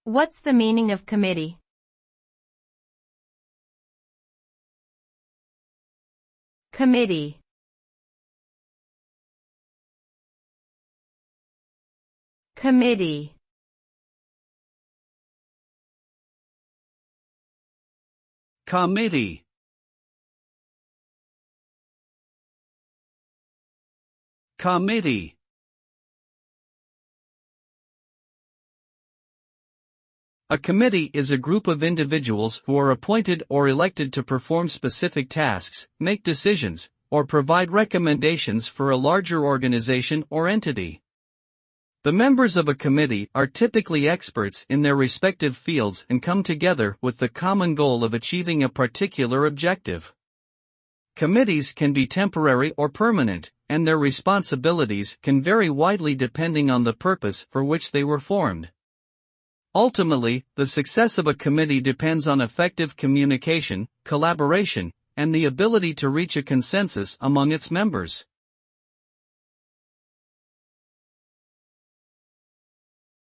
What's the meaning of committee? Committee. Committee. Committee. Committee. A committee is a group of individuals who are appointed or elected to perform specific tasks, make decisions, or provide recommendations for a larger organization or entity. The members of a committee are typically experts in their respective fields and come together with the common goal of achieving a particular objective. Committees can be temporary or permanent, and their responsibilities can vary widely depending on the purpose for which they were formed. Ultimately, the success of a committee depends on effective communication, collaboration, and the ability to reach a consensus among its members.